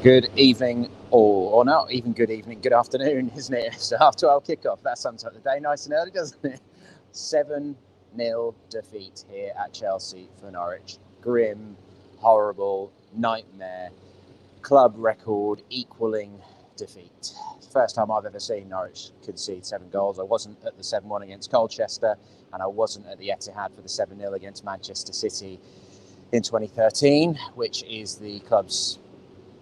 Good evening, or not even good evening, good afternoon, isn't it? It's half 12 kickoff. That sums up the day nice and early, doesn't it? 7-0 defeat here at Chelsea for Norwich. Grim, horrible, nightmare, club record equalling defeat. First time I've ever seen Norwich concede 7 goals. I wasn't at the 7-1 against Colchester, and I wasn't at the Etihad for the 7-0 against Manchester City in 2013, which is the club's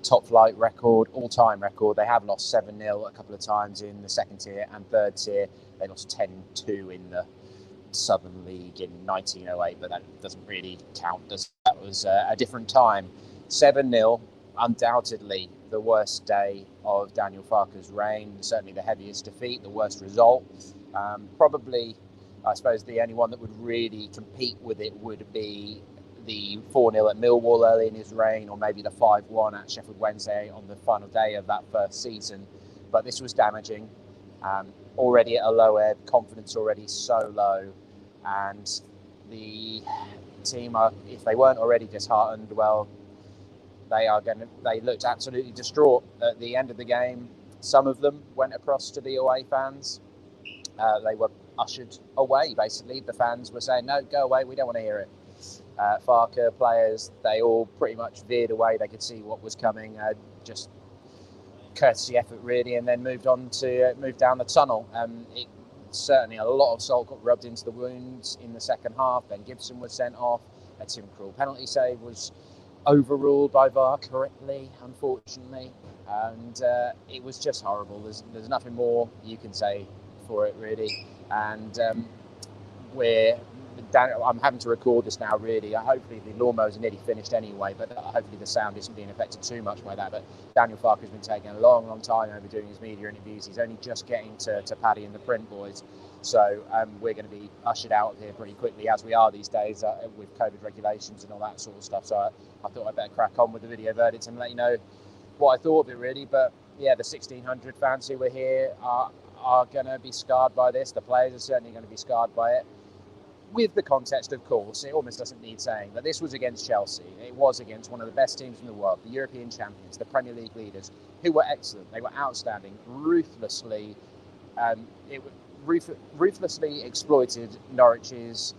top flight record, all-time record. They have lost 7-0 a couple of times in the second tier and third tier. They lost 10-2 in the Southern League in 1908, but that doesn't really count. That was a different time. 7-0, undoubtedly the worst day of Daniel Farke's reign, certainly the heaviest defeat, the worst result. Probably, I suppose, the only one that would really compete with it would be the 4-0 at Millwall early in his reign, or maybe the 5-1 at Sheffield Wednesday on the final day of that first season. But this was damaging. Already at a low ebb, confidence already so low, and the team are, if they weren't already disheartened, well, they looked absolutely distraught at the end of the game. Some of them went across to the away fans. They were ushered away, basically. The fans were saying, no, go away, we don't want to hear it. Farke players, they all pretty much veered away. They could see what was coming, just courtesy effort really, and then moved down the tunnel. Certainly a lot of salt got rubbed into the wounds in the second half. Ben Gibson was sent off. A Tim Krul penalty save was overruled by VAR correctly, unfortunately, and it was just horrible. There's nothing more you can say for it really, and I'm having to record this now, really. Hopefully the lawnmowers are nearly finished anyway, but hopefully the sound isn't being affected too much by that. But Daniel Farke has been taking a long time over doing his media interviews. He's only just getting to Paddy and the print boys. So we're going to be ushered out of here pretty quickly, as we are these days, with COVID regulations and all that sort of stuff. So I thought I'd better crack on with the video verdict and let you know what I thought of it, really. But yeah, the 1,600 fans who were here are going to be scarred by this. The players are certainly going to be scarred by it. With the context, of course, it almost doesn't need saying, but this was against Chelsea. It was against one of the best teams in the world, the European champions, the Premier League leaders, who were excellent. They were outstanding, ruthlessly exploited Norwich's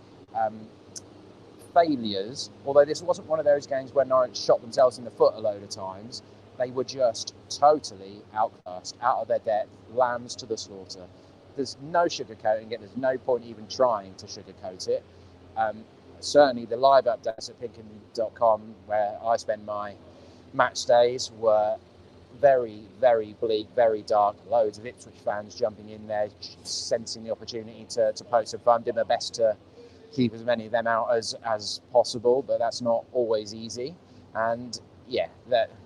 failures. Although this wasn't one of those games where Norwich shot themselves in the foot a load of times. They were just totally outclassed, out of their depth, lambs to the slaughter. There's no sugarcoating it. There's no point even trying to sugarcoat it. Certainly the live updates at pinkham.com, where I spend my match days, were very, very bleak, very dark. Loads of Ipswich fans jumping in there, sensing the opportunity to poke some fun. Did my best to keep as many of them out as possible, but that's not always easy. And yeah,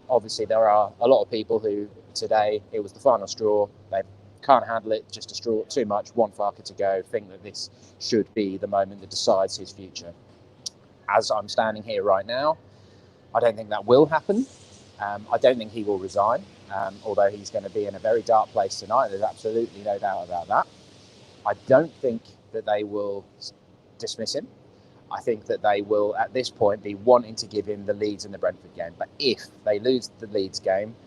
obviously there are a lot of people who today, it was the final straw. They can't handle it, just distraught too much, want Farke to go, think that this should be the moment that decides his future. As I'm standing here right now, I don't think that will happen. I don't think he will resign, although he's going to be in a very dark place tonight. There's absolutely no doubt about that. I don't think that they will dismiss him. I think that they will, at this point, be wanting to give him the Leeds and the Brentford game. But if they lose the Leeds game,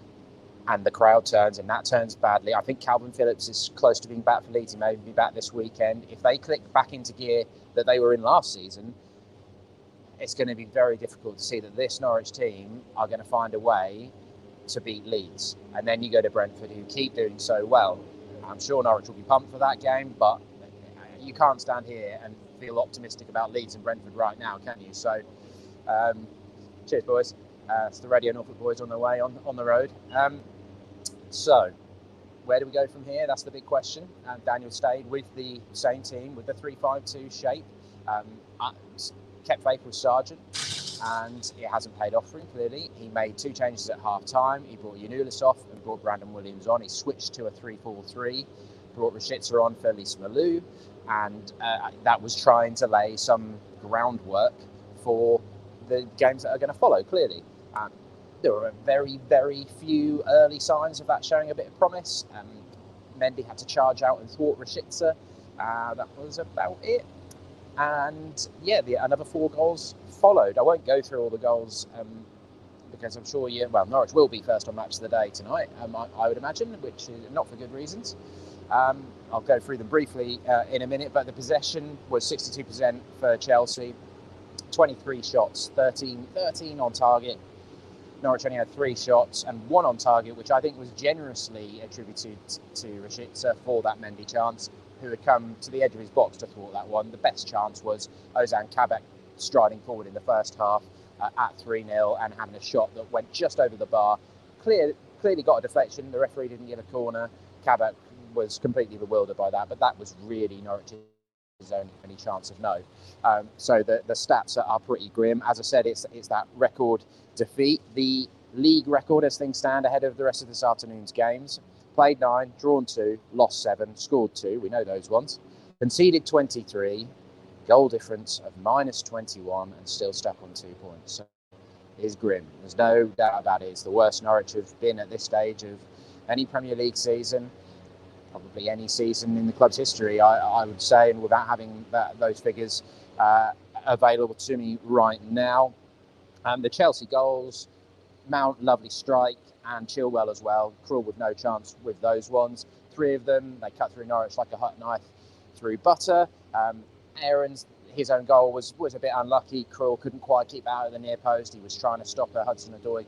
and the crowd turns, and that turns badly. I think Calvin Phillips is close to being back for Leeds. He may be back this weekend. If they click back into gear that they were in last season, it's going to be very difficult to see that this Norwich team are going to find a way to beat Leeds. And then you go to Brentford, who keep doing so well. I'm sure Norwich will be pumped for that game, but you can't stand here and feel optimistic about Leeds and Brentford right now, can you? So, cheers, boys. It's the Radio Norfolk boys on the way on the road. So, where do we go from here? That's the big question. Daniel stayed with the same team, with the 3-5-2 shape. Kept faith with Sargent, and it hasn't paid off for him, clearly. He made 2 changes at half-time. He brought Yanulis off and brought Brandon Williams on. He switched to a 3-4-3, brought Rashica on for Lisa Malou, and that was trying to lay some groundwork for the games that are going to follow, clearly. There were very, very few early signs of that showing a bit of promise. Mendy had to charge out and thwart Rashica. That was about it. And yeah, another 4 goals followed. I won't go through all the goals because I'm sure Norwich will be first on match of the day tonight, I would imagine, which is not for good reasons. I'll go through them briefly in a minute, but the possession was 62% for Chelsea, 23 shots, 13 on target. Norwich only had 3 shots and 1 on target, which I think was generously attributed to Rashica for that Mendy chance, who had come to the edge of his box to thwart that one. The best chance was Ozan Kabak striding forward in the first half at 3-0 and having a shot that went just over the bar. Clearly got a deflection. The referee didn't give a corner. Kabak was completely bewildered by that, but that was really Norwich's only chance of no. So the stats are pretty grim. As I said, it's that record defeat. The league record as things stand ahead of the rest of this afternoon's games. Played 9, drawn 2, lost 7, scored 2. We know those ones. Conceded 23, goal difference of -21, and still stuck on 2 points. So it is grim. There's no doubt about it. It's the worst Norwich have been at this stage of any Premier League season, probably any season in the club's history, I would say, and without having those figures available to me right now. The Chelsea goals, Mount, lovely strike, and Chilwell as well. Krul with no chance with those ones. 3 of them, they cut through Norwich like a hot knife through butter. Aaron's, his own goal was a bit unlucky. Krul couldn't quite keep out of the near post. He was trying to stop a Hudson-Odoi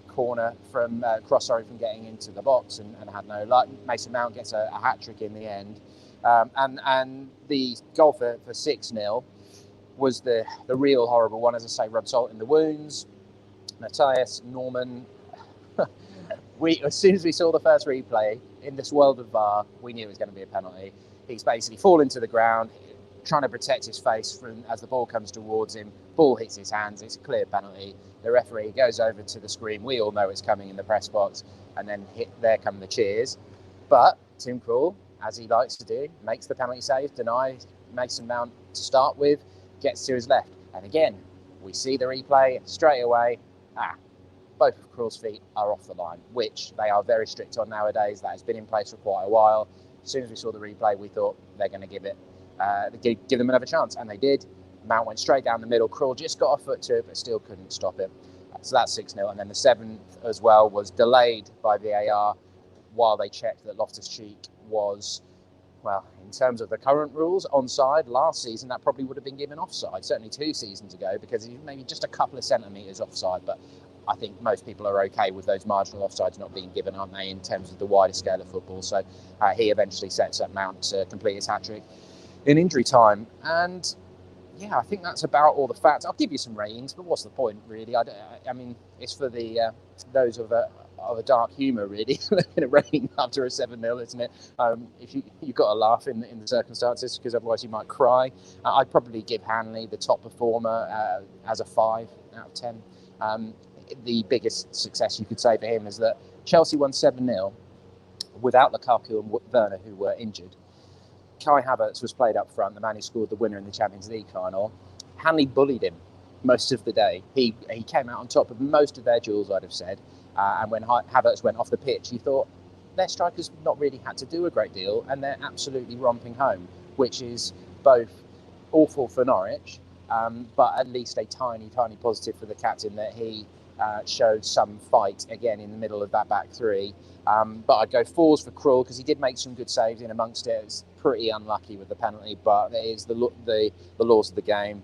corner from from getting into the box and had no luck. Mason Mount gets a hat-trick in the end. And the goal for 6-0 was the real horrible one, as I say, rubbed salt in the wounds. Matthias Norman, as soon as we saw the first replay in this world of VAR, we knew it was going to be a penalty. He's basically fallen to the ground, trying to protect his face as the ball comes towards him. Ball hits his hands. It's a clear penalty. The referee goes over to the screen. We all know it's coming in the press box, and then there come the cheers. But Tim Krul, as he likes to do, makes the penalty save, denies Mason Mount to start with, gets to his left, and again we see the replay straight away. Both of Krul's feet are off the line, which they are very strict on nowadays. That has been in place for quite a while. As soon as we saw the replay, we thought they're going to give them another chance, and they did. Mount went straight down the middle. Krul just got a foot to it, but still couldn't stop it. So that's 6-0. And then the 7th as well was delayed by VAR while they checked that Loftus-Cheek was, well, in terms of the current rules, onside. Last season, that probably would have been given offside, certainly 2 seasons ago, because he was maybe just a couple of centimetres offside. But I think most people are okay with those marginal offsides not being given, aren't they, in terms of the wider scale of football. So he eventually sets up Mount to complete his hat-trick in injury time. And yeah, I think that's about all the facts. I'll give you some ratings, but what's the point, really? I mean, it's for the those of a dark humour, really, in a rating after a 7-0, isn't it? If you've got to laugh in the circumstances, because otherwise you might cry. I'd probably give Hanley, the top performer, as a 5 out of 10. The biggest success you could say for him is that Chelsea won 7-0 without Lukaku and Werner, who were injured. Kai Havertz was played up front, the man who scored the winner in the Champions League final. Hanley bullied him most of the day. He came out on top of most of their duels, I'd have said. And when Havertz went off the pitch, you thought their strikers not really had to do a great deal, and they're absolutely romping home, which is both awful for Norwich, but at least a tiny, tiny positive for the captain that he showed some fight again in the middle of that back three. But I'd go 4s for Krul because he did make some good saves in amongst it. It's pretty unlucky with the penalty, but it is the laws of the game.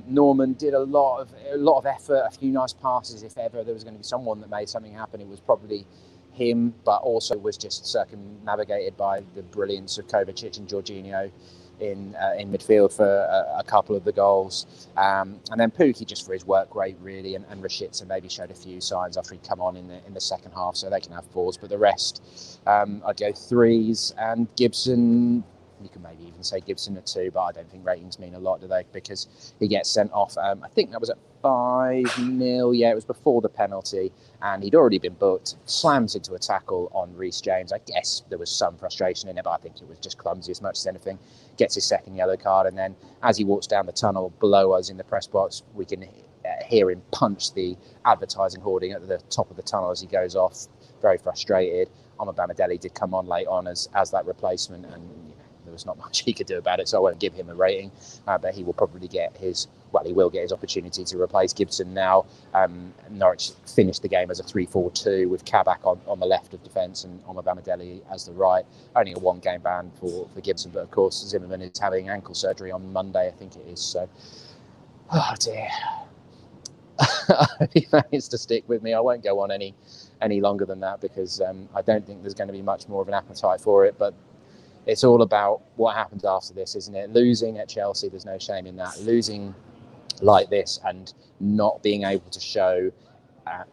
Norman did a lot of effort, a few nice passes. If ever there was going to be someone that made something happen, it was probably him, but also was just circumnavigated by the brilliance of Kovacic and Jorginho in midfield for a couple of the goals. And then Pukki just for his work rate, really, and Rashica maybe showed a few signs after he'd come on in the second half, so they can have 4s. But the rest, I'd go 3s, and Gibson, you can maybe even say Gibson at 2, but I don't think ratings mean a lot, do they? Because he gets sent off. I think that was at 5-0. Yeah, it was before the penalty, and he'd already been booked. Slams into a tackle on Reece James. I guess there was some frustration in it, but I think it was just clumsy as much as anything. Gets his second yellow card, and then as he walks down the tunnel below us in the press box, we can hear him punch the advertising hoarding at the top of the tunnel as he goes off. Very frustrated. Omobamidele did come on late on as that replacement, and there was not much he could do about it, so I won't give him a rating, but he will probably get his well, he will get his opportunity to replace Gibson now. Norwich finished the game as a 3-4-2 with Kabak on the left of defence and Omobamidele as the right. Only a 1-game ban for Gibson, but of course Zimmerman is having ankle surgery on Monday, I think it is. So, oh dear. He managed to stick with me. I won't go on any longer than that because I don't think there's going to be much more of an appetite for it. But it's all about what happens after this, isn't it? Losing at Chelsea, there's no shame in that. Losing like this and not being able to show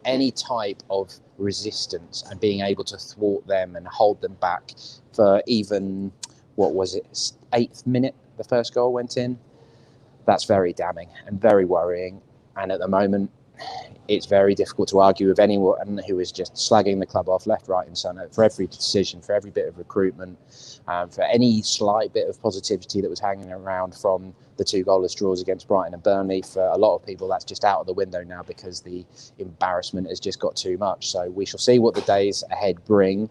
any type of resistance and being able to thwart them and hold them back for even, what was it, 8th minute the first goal went in. That's very damning and very worrying. And at the moment, it's very difficult to argue with anyone who is just slagging the club off left, right and centre for every decision, for every bit of recruitment, for any slight bit of positivity that was hanging around from the 2 goalless draws against Brighton and Burnley. For a lot of people, that's just out of the window now because the embarrassment has just got too much. So we shall see what the days ahead bring,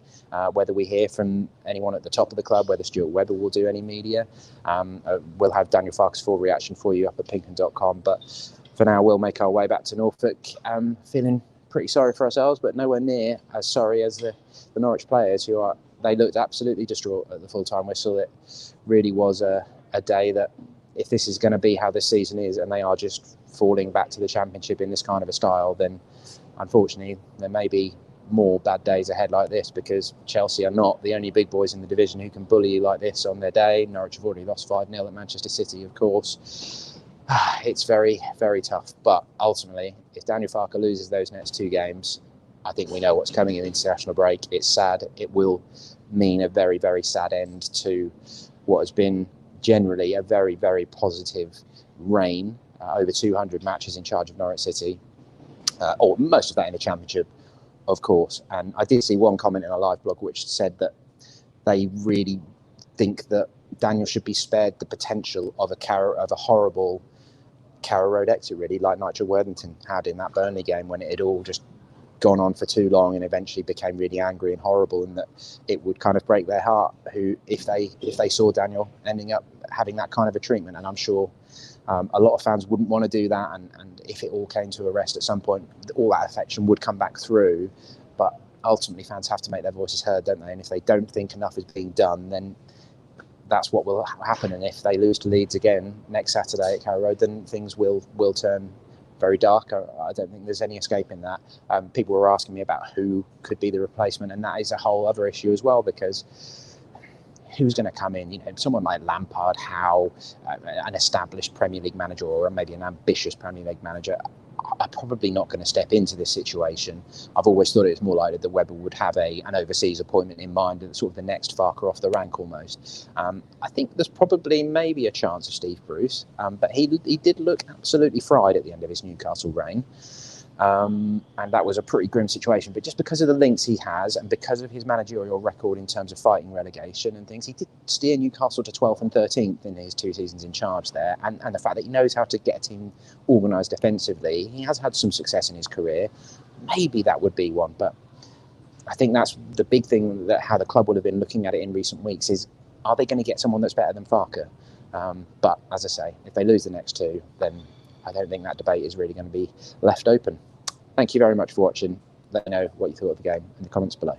whether we hear from anyone at the top of the club, whether Stuart Webber will do any media. We'll have Daniel Farke's full reaction for you up at pinkham.com. But for now, we'll make our way back to Norfolk, feeling pretty sorry for ourselves, but nowhere near as sorry as the Norwich players, they looked absolutely distraught at the full-time whistle. It really was a day that, if this is going to be how this season is, and they are just falling back to the Championship in this kind of a style, then unfortunately there may be more bad days ahead like this, because Chelsea are not the only big boys in the division who can bully you like this on their day. Norwich have already lost 5-0 at Manchester City, of course. It's very, very tough. But ultimately, if Daniel Farke loses those next 2 games, I think we know what's coming in the international break. It's sad. It will mean a very, very sad end to what has been generally a very, very positive reign. Over 200 matches in charge of Norwich City, or most of that in the Championship, of course. And I did see one comment in a live blog which said that they really think that Daniel should be spared the potential of a horrible Carrow Road exit, really, like Nigel Worthington had in that Burnley game, when it had all just gone on for too long and eventually became really angry and horrible, and that it would kind of break their heart if they saw Daniel ending up having that kind of a treatment. And I'm sure a lot of fans wouldn't want to do that, and if it all came to a rest at some point, all that affection would come back through. But ultimately, fans have to make their voices heard, don't they? And if they don't think enough is being done, then that's what will happen. And if they lose to Leeds again next Saturday at Carrow Road, then things will turn very dark. I don't think there's any escaping that. People were asking me about who could be the replacement, and that is a whole other issue as well, because who's going to come in? Someone like Lampard, Howe, an established Premier League manager, or maybe an ambitious Premier League manager, are probably not going to step into this situation. I've always thought it was more likely that Webber would have an overseas appointment in mind, and sort of the next Farke off the rank almost. I think there's probably maybe a chance of Steve Bruce, but he did look absolutely fried at the end of his Newcastle reign. And that was a pretty grim situation. But just because of the links he has, and because of his managerial record in terms of fighting relegation and things, he did steer Newcastle to 12th and 13th in his 2 seasons in charge there. And the fact that he knows how to get a team organised defensively, he has had some success in his career. Maybe that would be one. But I think that's the big thing, that how the club would have been looking at it in recent weeks, is, are they going to get someone that's better than Farke? But as I say, if they lose the next 2, then I don't think that debate is really going to be left open. Thank you very much for watching. Let me know what you thought of the game in the comments below.